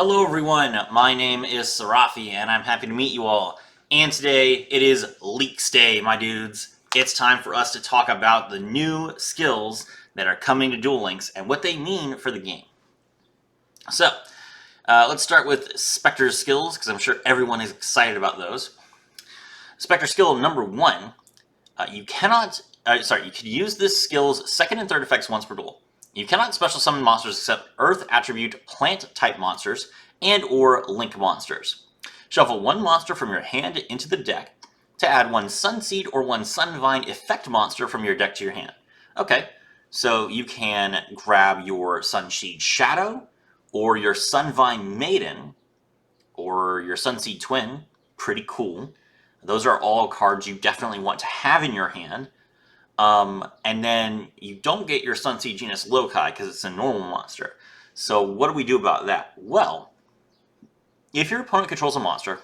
Hello everyone, my name is Seraphi and I'm happy to meet you all. And today it is Leaks Day, my dudes. It's time for us to talk about the new skills that are coming to Duel Links and what they mean for the game. So, let's start with Spectre's skills, because I'm sure everyone is excited about those. Spectre skill number 1, you can use this skill's second and third effects once per duel. You cannot special summon monsters except Earth attribute plant type monsters and or link monsters. Shuffle one monster from your hand into the deck to add one Sunseed or one Sunvine effect monster from your deck to your hand. Okay, so you can grab your Sunseed Shadow or your Sunvine Maiden or your Sunseed Twin. Pretty cool. Those are all cards you definitely want to have in your hand. And then you don't get your Sunseed Genus Loci because it's a normal monster. So what do we do about that? Well, if your opponent controls a monster,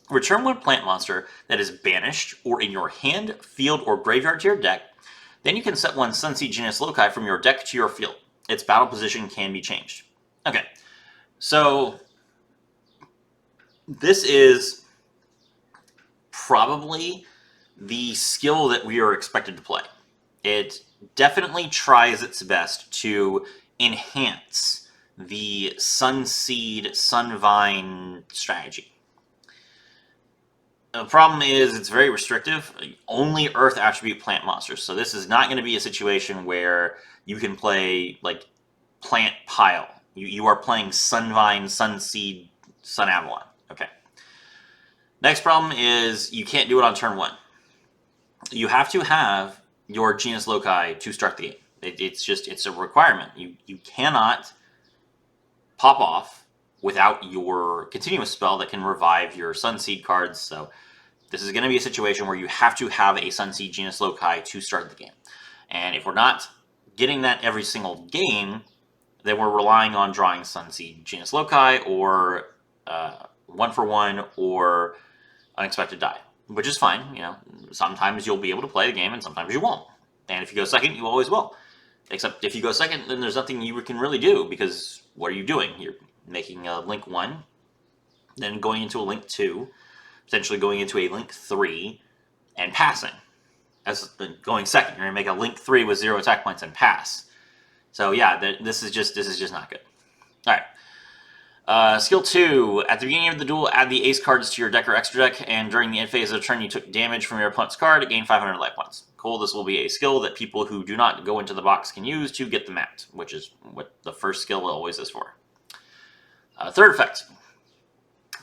return one plant monster that is banished or in your hand, field, or graveyard to your deck. Then you can set one Sunseed Genus Loci from your deck to your field. Its battle position can be changed. Okay, so this is probably the skill that we are expected to play. It definitely tries its best to enhance the Sunseed Sunvine strategy. The problem is it's very restrictive. Only Earth attribute plant monsters. So this is not going to be a situation where you can play like plant pile. You are playing Sunvine, Sunseed, Sun Avalon. Okay. Next problem is you can't do it on turn 1. You have to have your Genus Loci to start the game. It's a requirement. You cannot pop off without your continuous spell that can revive your Sunseed cards. So this is going to be a situation where you have to have a Sunseed Genus Loci to start the game. And if we're not getting that every single game, then we're relying on drawing Sunseed Genus Loci or 1-for-1 or Unexpected Die. Which is fine, you know. Sometimes you'll be able to play the game and sometimes you won't. And if you go second, you always will. Except if you go second, then there's nothing you can really do, because what are you doing? You're making a Link 1, then going into a Link 2, potentially going into a Link 3, and passing. As going second, you're going to make a Link 3 with 0 attack points and pass. So yeah, this is just not good. Alright. Skill 2. At the beginning of the duel, add the ace cards to your deck or extra deck, and during the end phase of the turn you took damage from your opponent's card, gain 500 life points. Cool, this will be a skill that people who do not go into the box can use to get the mat, which is what the first skill always is for. Third effect.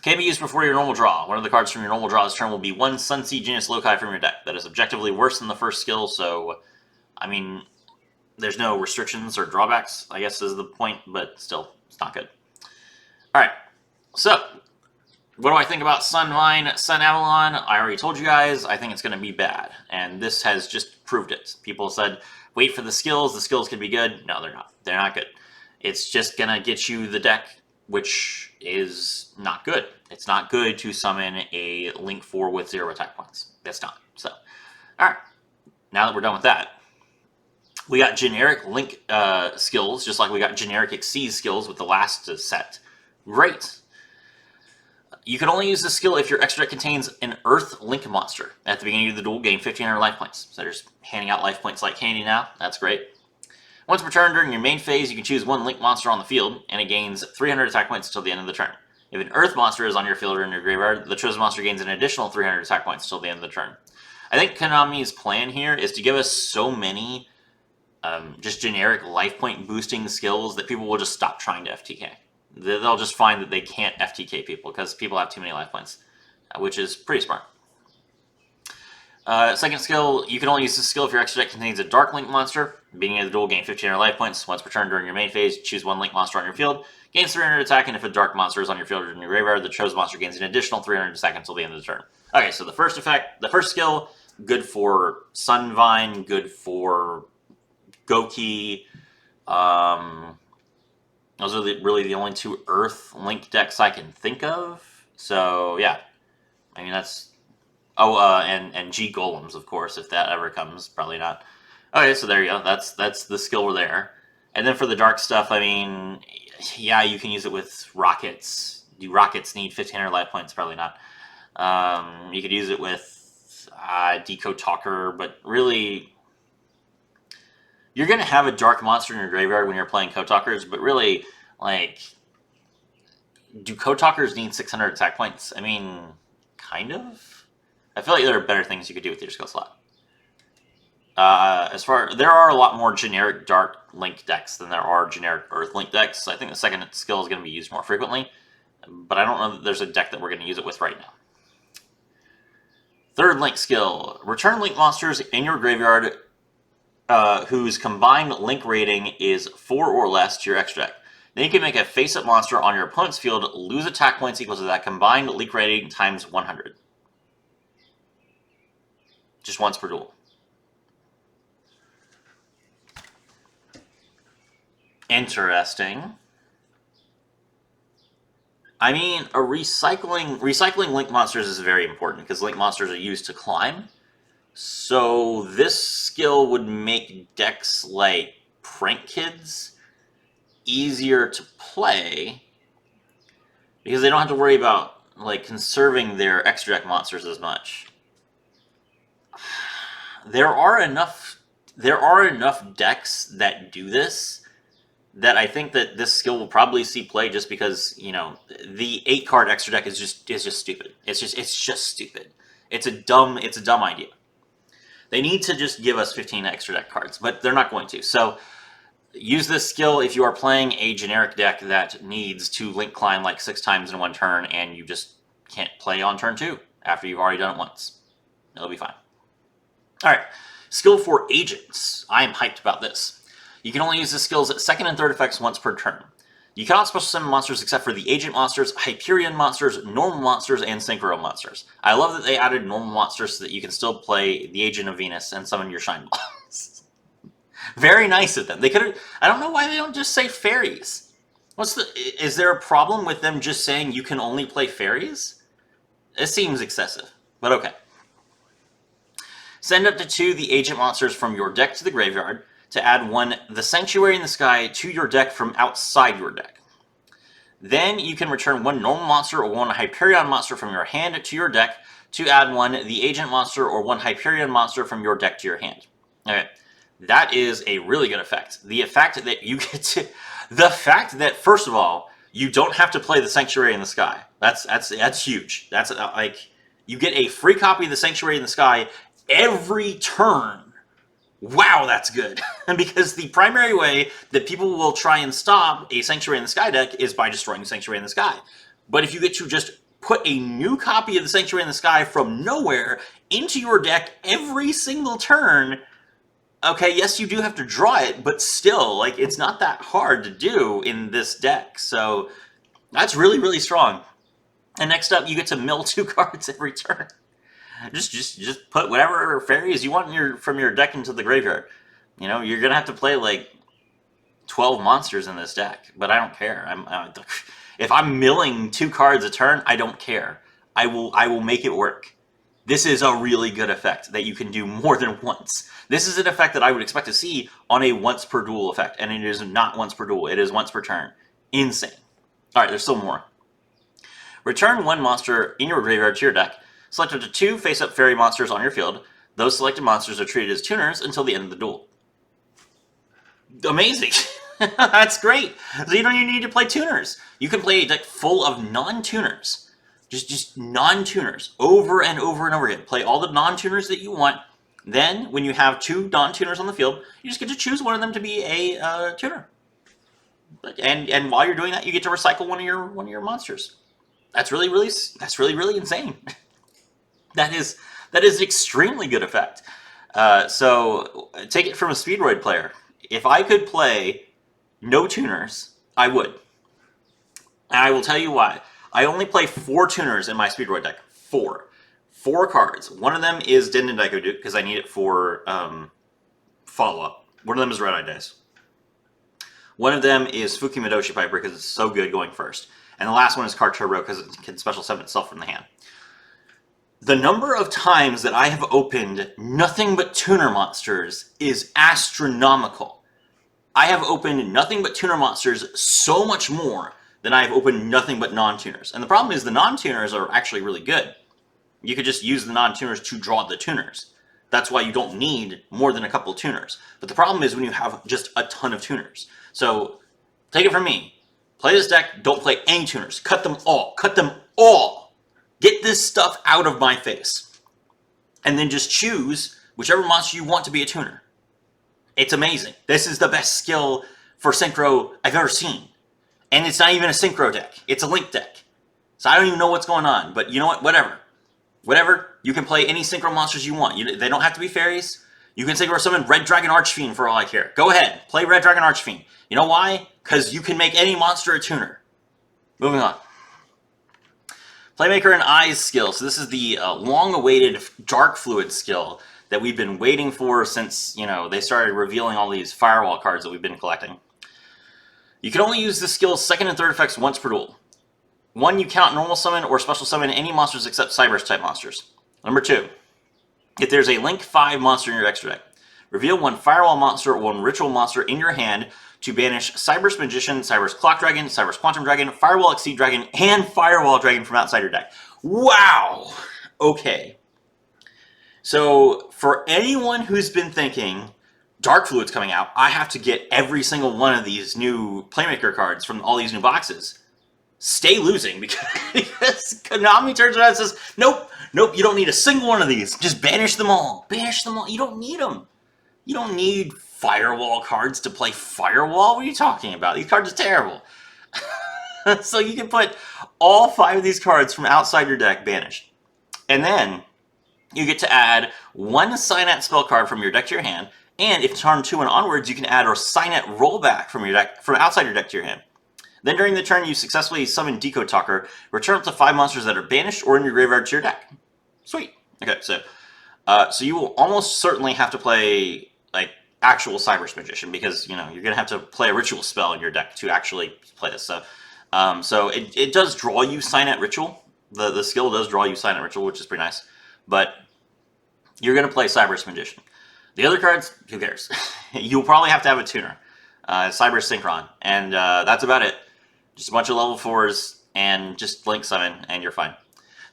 Can be used before your normal draw. One of the cards from your normal draw this turn will be one Sunseed Genus Loci from your deck. That is objectively worse than the first skill, so, I mean, there's no restrictions or drawbacks, I guess is the point, but still, it's not good. Alright, so, what do I think about Sunvine, Sun Avalon? I already told you guys, I think it's going to be bad, and this has just proved it. People said, wait for the skills can be good. No, they're not. They're not good. It's just going to get you the deck, which is not good. It's not good to summon a Link 4 with 0 attack points. It's not. So, alright, now that we're done with that, we got generic Link skills, just like we got generic Exceed skills with the last set. Great. You can only use this skill if your extra deck contains an Earth Link monster. At the beginning of the duel, gain 1,500 life points. So they're just handing out life points like candy now. That's great. Once per turn during your main phase, you can choose one Link monster on the field, and it gains 300 attack points until the end of the turn. If an Earth monster is on your field or in your graveyard, the chosen monster gains an additional 300 attack points until the end of the turn. I think Konami's plan here is to give us so many just generic life point boosting skills that people will just stop trying to FTK. They'll just find that they can't FTK people because people have too many life points, which is pretty smart. Second skill, you can only use this skill if your extra deck contains a Dark Link monster. Beginning of the duel, gain 1,500 life points. Once per turn during your main phase, choose one Link monster on your field, gains 300 attack, and if a Dark monster is on your field or in your graveyard, the chosen monster gains an additional 300 attack until the end of the turn. Okay, so the first skill, good for Sunvine, good for Goki. Those are really the only 2 Earth Link decks I can think of. So, yeah. I mean, that's... Oh, and G Golems, of course, if that ever comes. Probably not. Okay, so there you go. That's the skill there. And then for the dark stuff, I mean, yeah, you can use it with rockets. Do rockets need 1,500 life points? Probably not. You could use it with Decode Talker, but really, you're going to have a dark monster in your graveyard when you're playing Code Talkers, but really, like, do Code Talkers need 600 attack points? I mean, kind of. I feel like there are better things you could do with your skill slot. There are a lot more generic Dark Link decks than there are generic Earth Link decks. So I think the second skill is going to be used more frequently, but I don't know that there's a deck that we're going to use it with right now. Third Link skill: return Link monsters in your graveyard whose combined Link rating is 4 or less to your extra deck. Then you can make a face-up monster on your opponent's field lose attack points equal to that combined Link rating times 100. Just once per duel. Interesting. I mean, recycling Link monsters is very important because Link monsters are used to climb. So this skill would make decks like Prank Kids easier to play because they don't have to worry about like conserving their extra deck monsters as much. There are enough decks that do this that I think that this skill will probably see play just because, you know, the 8-card extra deck is just stupid. It's just stupid. It's a dumb idea. They need to just give us 15 extra deck cards, but they're not going to. So use this skill if you are playing a generic deck that needs to Link climb like 6 times in one turn and you just can't play on turn 2 after you've already done it once. It'll be fine. All right, skill for agents. I am hyped about this. You can only use the skills at second and third effects once per turn. You cannot special summon monsters except for the agent monsters, Hyperion monsters, normal monsters, and synchro monsters. I love that they added normal monsters so that you can still play the Agent of Venus and summon your Shine Balls. Very nice of them. They could have. I don't know why they don't just say fairies. Is there a problem with them just saying you can only play fairies? It seems excessive, but okay. Send up to 2 the agent monsters from your deck to the graveyard to add 1 the Sanctuary in the Sky to your deck from outside your deck. Then you can return 1 normal monster or 1 Hyperion monster from your hand to your deck to add 1 the agent monster or 1 Hyperion monster from your deck to your hand. Okay, that is a really good effect. The fact that first of all you don't have to play the Sanctuary in the Sky. That's huge. That's like you get a free copy of the Sanctuary in the Sky every turn. Wow, that's good. Because the primary way that people will try and stop a Sanctuary in the Sky deck is by destroying the Sanctuary in the Sky. But if you get to just put a new copy of the Sanctuary in the Sky from nowhere into your deck every single turn, okay, yes, you do have to draw it, but still, like, it's not that hard to do in this deck. So that's really, really strong. And next up, you get to mill 2 cards every turn. Just put whatever fairies you want from your deck into the graveyard. You know, you're gonna have to play like 12 monsters in this deck, but I don't care. If I'm milling 2 cards a turn, I don't care. I will make it work. This is a really good effect that you can do more than once. This is an effect that I would expect to see on a once per duel effect, and it is not once per duel. It is once per turn. Insane. All right, there's still more. Return 1 monster in your graveyard to your deck. Select up to 2 face-up fairy monsters on your field. Those selected monsters are treated as tuners until the end of the duel. Amazing! That's great! So you don't even need to play tuners. You can play a deck full of non-tuners. Just non-tuners. Over and over and over again. Play all the non-tuners that you want. Then, when you have 2 non-tuners on the field, you just get to choose one of them to be a tuner. And while you're doing that, you get to recycle one of your monsters. That's really insane. That is an extremely good effect. So take it from a Speedroid player. If I could play no tuners, I would. And I will tell you why. I only play 4 tuners in my Speedroid deck. 4 cards. One of them is Den Daiko Duke because I need it for follow-up. One of them is Red Eye Dice. One of them is Fuki Midoshi Piper because it's so good going first. And the last one is Karturo because it can special summon itself from the hand. The number of times that I have opened nothing but tuner monsters is astronomical. I have opened nothing but tuner monsters so much more than I have opened nothing but non-tuners. And the problem is the non-tuners are actually really good. You could just use the non-tuners to draw the tuners. That's why you don't need more than a couple of tuners. But the problem is when you have just a ton of tuners. So take it from me. Play this deck, don't play any tuners. Cut them all. Cut them all. Get this stuff out of my face. And then just choose whichever monster you want to be a tuner. It's amazing. This is the best skill for Synchro I've ever seen. And it's not even a Synchro deck. It's a Link deck. So I don't even know what's going on. But you know what? Whatever. Whatever. You can play any Synchro monsters you want. They don't have to be fairies. You can Synchro summon Red Dragon Archfiend for all I care. Go ahead. Play Red Dragon Archfiend. You know why? Because you can make any monster a tuner. Moving on. Playmaker and Eyes skill. So this is the long-awaited Darkfluid skill that we've been waiting for since, they started revealing all these Firewall cards that we've been collecting. You can only use this skill's second and third effects once per duel. 1, you cannot normal summon or special summon any monsters except Cyberse type monsters. Number 2, if there's a Link 5 monster in your extra deck, reveal 1 Firewall monster or 1 Ritual monster in your hand to banish Cyberse Magician, Cyberse Clock Dragon, Cyberse Quantum Dragon, Firewall Exceed Dragon, and Firewall Dragon from outside your deck. Wow! Okay. So, for anyone who's been thinking, Darkfluid's coming out, I have to get every single one of these new Playmaker cards from all these new boxes. Stay losing, because Konami turns around and says, nope, you don't need a single one of these. Just banish them all. Banish them all. You don't need them. You don't need Firewall cards to play Firewall. What are you talking about? These cards are terrible. So you can put all 5 of these cards from outside your deck banished. And then you get to add 1 Signet spell card from your deck to your hand. And if turn 2 and onwards, you can add a Signet Rollback from your deck, from outside your deck to your hand. Then during the turn, you successfully summon Decode Talker. Return up to 5 monsters that are banished or in your graveyard to your deck. Sweet. Okay, so you will almost certainly have to play actual Cyberse Magician because you're gonna have to play a ritual spell in your deck to actually play this. So, it does draw you Signet Ritual. The skill does draw you Signet Ritual, which is pretty nice. But you're gonna play Cyberse Magician. The other cards, who cares? You'll probably have to have a tuner, Cyberse Synchron, and that's about it. Just a bunch of level 4s and just Link Summon, and you're fine.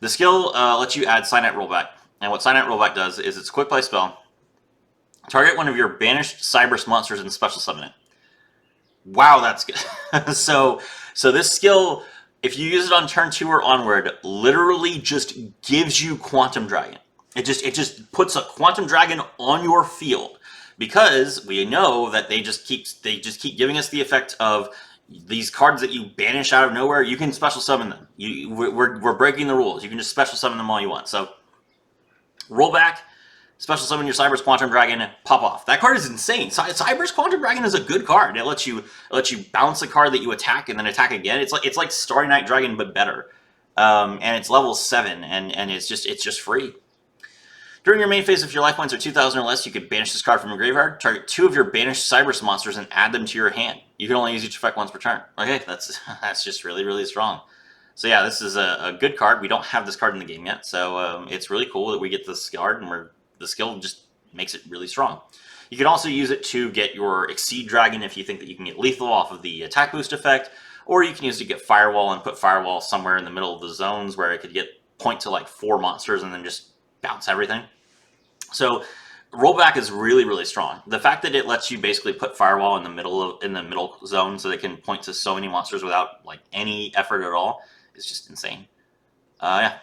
The skill lets you add Signet Rollback, and what Signet Rollback does is it's a quick play spell. Target one of your banished Cyberse monsters and special summon it. Wow, that's good. So this skill, if you use it on turn 2 or onward, literally just gives you Quantum Dragon. It just puts a Quantum Dragon on your field because we know that they just keep giving us the effect of these cards that you banish out of nowhere. You can special summon them. We're breaking the rules. You can just special summon them all you want. So roll back. Special summon your Cyberse Quantum Dragon, pop off. That card is insane. Cyberse Quantum Dragon is a good card. It lets you bounce a card that you attack and then attack again. It's like Starry Night Dragon but better. And it's level 7 and it's just free. During your main phase, if your life points are 2,000 or less, you can banish this card from your graveyard. Target 2 of your banished Cyberse monsters and add them to your hand. You can only use each effect once per turn. Okay, that's just really, really strong. So yeah, this is a good card. We don't have this card in the game yet, so it's really cool that we get this card and the skill just makes it really strong. You can also use it to get your Exceed Dragon if you think that you can get lethal off of the attack boost effect, or you can use it to get Firewall and put Firewall somewhere in the middle of the zones where it could point to like 4 monsters and then just bounce everything. So rollback is really, really strong. The fact that it lets you basically put Firewall in the middle zone so they can point to so many monsters without like any effort at all is just insane. Yeah.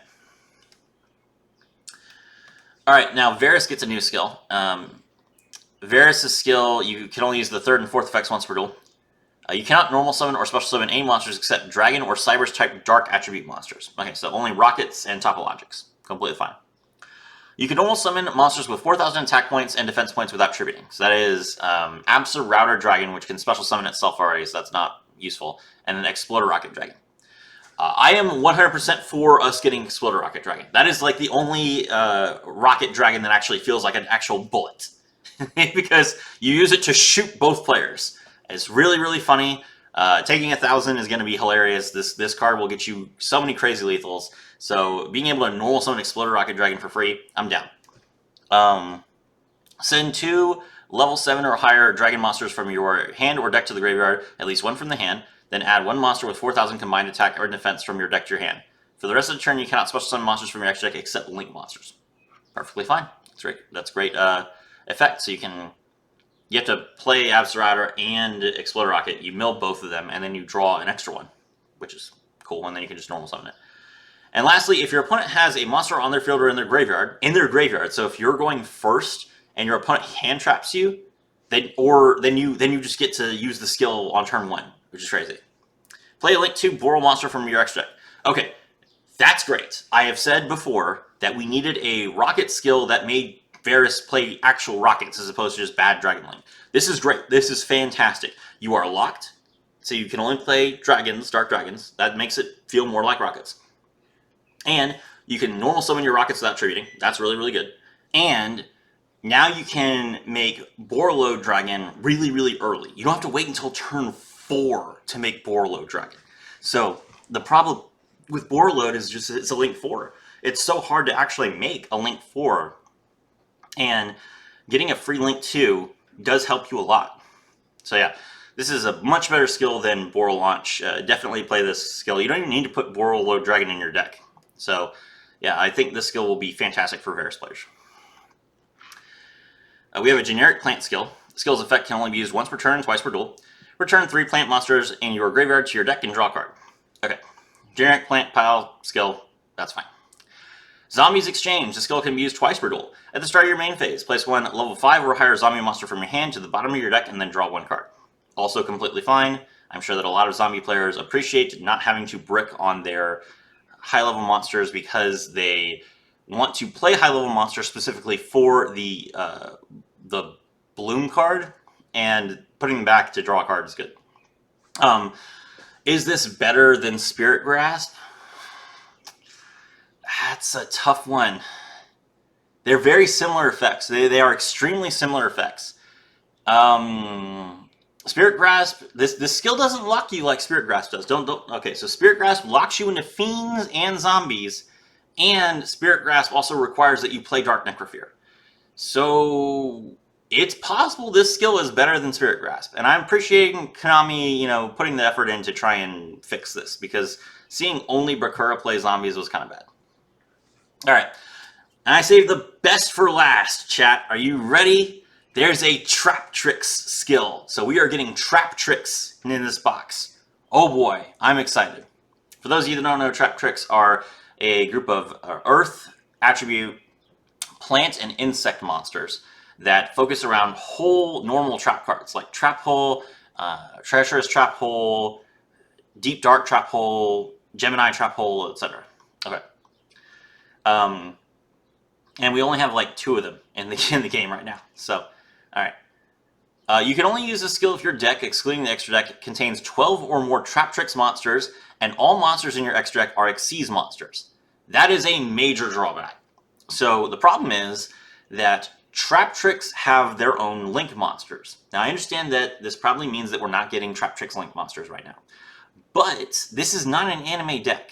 All right, now Varus gets a new skill. Varus' skill, you can only use the 3rd and 4th effects once per duel. You cannot normal summon or special summon any monsters except Dragon or Cyberse type Dark attribute monsters. Okay, so only Rockets and Topologics. Completely fine. You can normal summon monsters with 4,000 attack points and defense points without tributing. So that is Absa Router Dragon, which can special summon itself already, so that's not useful, and an Exploder Rocket Dragon. I am 100% for us getting Exploder Rocket Dragon. That is like the only Rocket Dragon that actually feels like an actual bullet. Because you use it to shoot both players. It's really, really funny. Taking 1,000 is going to be hilarious. This card will get you so many crazy lethals. So being able to normal summon Exploder Rocket Dragon for free, I'm down. Send 2 level 7 or higher dragon monsters from your hand or deck to the graveyard, at least one from the hand, then add one monster with 4,000 combined attack or defense from your deck to your hand. For the rest of the turn, you cannot special summon monsters from your extra deck except link monsters. Perfectly fine. That's great effect. So you have to play Absoraptor and Explode Rocket. You mill both of them, and then you draw an extra one, which is cool, and then you can just normal summon it. And lastly, if your opponent has a monster on their field or in their graveyard, so if you're going first and your opponent hand traps you, then you just get to use the skill on turn 1, which is crazy. Play a Link 2 Boral monster from your extra deck. Okay, that's great. I have said before that we needed a rocket skill that made Varus play actual rockets as opposed to just bad Dragon Link. This is great. This is fantastic. You are locked, so you can only play dragons, dark dragons. That makes it feel more like rockets. And you can normal summon your rockets without tributing. That's really, really good. And now you can make Borreload Dragon really, really early. You don't have to wait until turn 4 to make Borreload Dragon. So the problem with Borreload is just it's a Link 4. It's so hard to actually make a Link 4. And getting a free Link 2 does help you a lot. So yeah, this is a much better skill than Boral Launch. Definitely play this skill. You don't even need to put Borreload Dragon in your deck. So yeah, I think this skill will be fantastic for Varus players. We have a generic plant skill. The skill's effect can only be used once per turn, twice per duel. Return 3 plant monsters in your graveyard to your deck and draw a card. Okay, generic plant pile skill, that's fine. Zombies Exchange. The skill can be used twice per duel. At the start of your main phase, place one level 5 or higher zombie monster from your hand to the bottom of your deck and then draw 1 card. Also completely fine. I'm sure that a lot of zombie players appreciate not having to brick on their high-level monsters because they want to play high-level monsters specifically for the Bloom card, and putting them back to draw a card is good. Is this better than Spirit Grasp? That's a tough one. They're very similar effects. They are extremely similar effects. Spirit Grasp, this skill doesn't lock you like Spirit Grasp does. Okay, so Spirit Grasp locks you into fiends and zombies, and Spirit Grasp also requires that you play Dark Necrofear. So it's possible this skill is better than Spirit Grasp, and I'm appreciating Konami, putting the effort in to try and fix this, because seeing only Bakura play zombies was kind of bad. All right, and I saved the best for last, chat. Are you ready? There's a Traptrix skill. So we are getting Traptrix in this box. Oh boy, I'm excited. For those of you that don't know, Traptrix are a group of earth attribute plant and insect monsters that focus around whole normal trap cards like Trap Hole, Treacherous Trap Hole, Deep Dark Trap Hole, Gemini Trap Hole, etc. Okay. And we only have like 2 of them in the game right now. So, all right. You can only use this skill if your deck, excluding the extra deck, contains 12 or more Traptrix monsters, and all monsters in your extra deck are Xyz monsters. That is a major drawback. So the problem is that Traptrix have their own Link monsters. Now I understand that this probably means that we're not getting Traptrix Link monsters right now. But this is not an anime deck.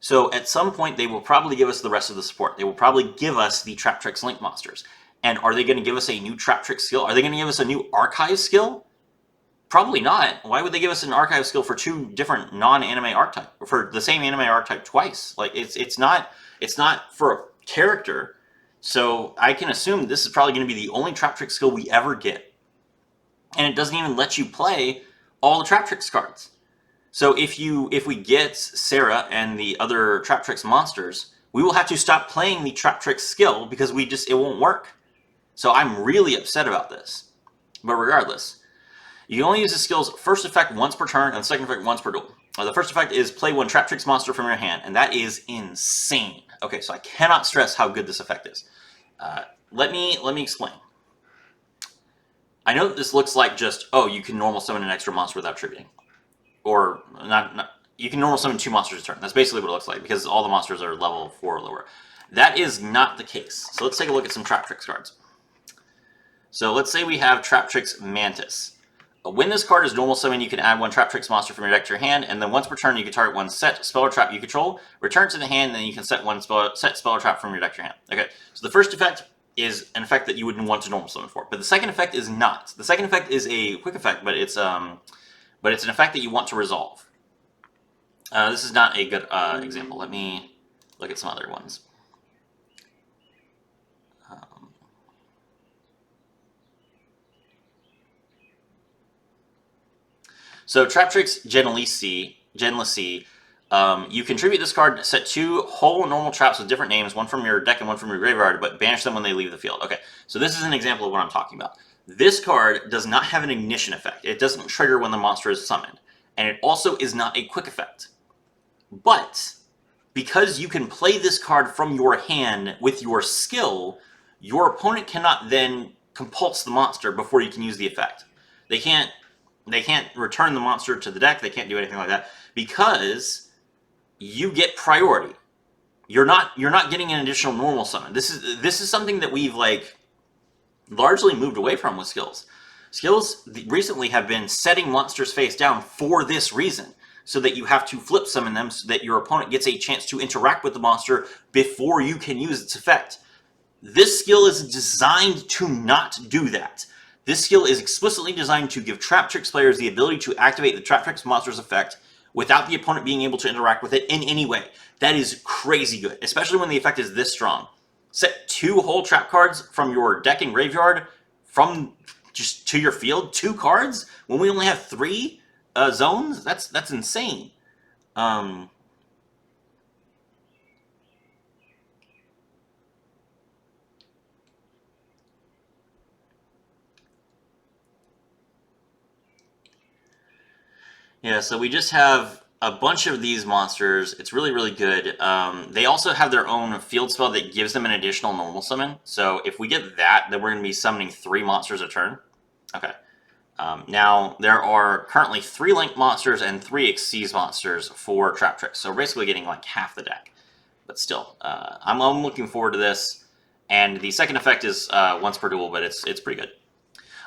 So at some point they will probably give us the rest of the support. They will probably give us the Traptrix Link monsters. And are they going to give us a new Traptrix skill? Are they going to give us a new Archive skill? Probably not. Why would they give us an Archive skill for 2 different non-anime archetype, or for the same anime archetype twice? Like it's not for a character. So I can assume this is probably going to be the only Traptrix skill we ever get. And it doesn't even let you play all the Traptrix cards. So if we get Sarah and the other Traptrix monsters, we will have to stop playing the Traptrix skill because it won't work. So I'm really upset about this. But regardless, you can only use the skill's first effect once per turn and second effect once per duel. The first effect is play 1 Traptrix monster from your hand, and that is insane. Okay, so I cannot stress how good this effect is. Let me explain. I know that this looks like just, you can normal summon an extra monster without tributing. Or you can normal summon 2 monsters a turn. That's basically what it looks like, because all the monsters are level 4 or lower. That is not the case. So let's take a look at some Traptrix cards. So let's say we have Traptrix Mantis. When this card is normal summon, you can add 1 Traptrix monster from your deck to your hand, and then once per turn you can target 1 set spell or trap you control, return to the hand, and then you can set 1 spell or trap from your deck to your hand. Okay, so the first effect is an effect that you would want to normal summon for. But the second effect is not. The second effect is a quick effect, but it's an effect that you want to resolve. This is not a good example. Let me look at some other ones. So Traptrix Genlisi, you contribute this card, set 2 whole normal traps with different names, one from your deck and one from your graveyard, but banish them when they leave the field. Okay, so this is an example of what I'm talking about. This card does not have an ignition effect. It doesn't trigger when the monster is summoned. And it also is not a quick effect. But because you can play this card from your hand with your skill, your opponent cannot then compulse the monster before you can use the effect. They can't return the monster to the deck. They can't do anything like that because you get priority. You're not getting an additional normal summon. This is something that we've like largely moved away from with skills. Skills recently have been setting monsters face down for this reason, so that you have to flip summon them so that your opponent gets a chance to interact with the monster before you can use its effect. This skill is designed to not do that. This skill is explicitly designed to give Traptrix players the ability to activate the Traptrix monster's effect without the opponent being able to interact with it in any way. That is crazy good, especially when the effect is this strong. Set 2 whole trap cards from your deck and graveyard from just to your field. 2 cards when we only have 3 zones. That's insane. Yeah, so we just have a bunch of these monsters. It's really, really good. They also have their own field spell that gives them an additional normal summon. So if we get that, then we're going to be summoning 3 monsters a turn. Okay. Now, there are currently 3 Link monsters and 3 Xyz monsters for Traptrix. So we're basically getting like half the deck. But still, I'm looking forward to this. And the second effect is once per duel, but it's pretty good.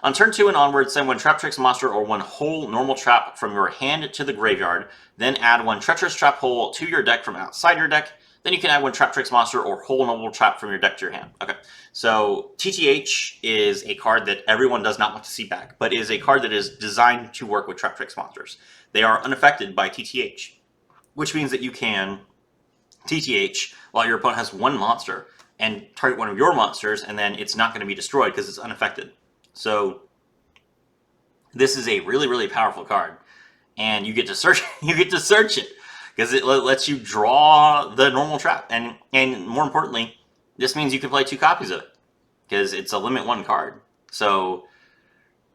On turn 2 and onward, send 1 Traptrix monster or 1 whole normal trap from your hand to the graveyard. Then add 1 treacherous trap hole to your deck from outside your deck. Then you can add 1 Traptrix monster or whole normal trap from your deck to your hand. Okay, so TTH is a card that everyone does not want to see back, but is a card that is designed to work with Traptrix monsters. They are unaffected by TTH, which means that you can TTH while your opponent has 1 monster and target one of your monsters, and then it's not going to be destroyed because it's unaffected. So this is a really, really powerful card, and you get to search. You get to search it because it lets you draw the normal trap, and more importantly, this means you can play 2 copies of it because it's a limit 1 card. So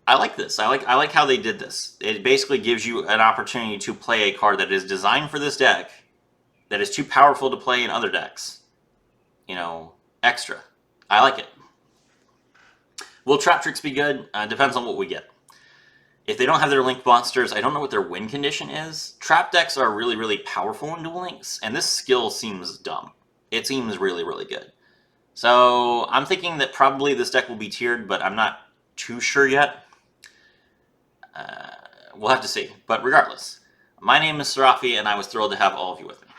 I like this. I like how they did this. It basically gives you an opportunity to play a card that is designed for this deck, that is too powerful to play in other decks. You know, extra. I like it. Will Traptrix be good? Depends on what we get. If they don't have their Link monsters, I don't know what their win condition is. Trap decks are really, really powerful in Duel Links, and this skill seems dumb. It seems really, really good. So I'm thinking that probably this deck will be tiered, but I'm not too sure yet. We'll have to see. But regardless, my name is Seraphi, and I was thrilled to have all of you with me.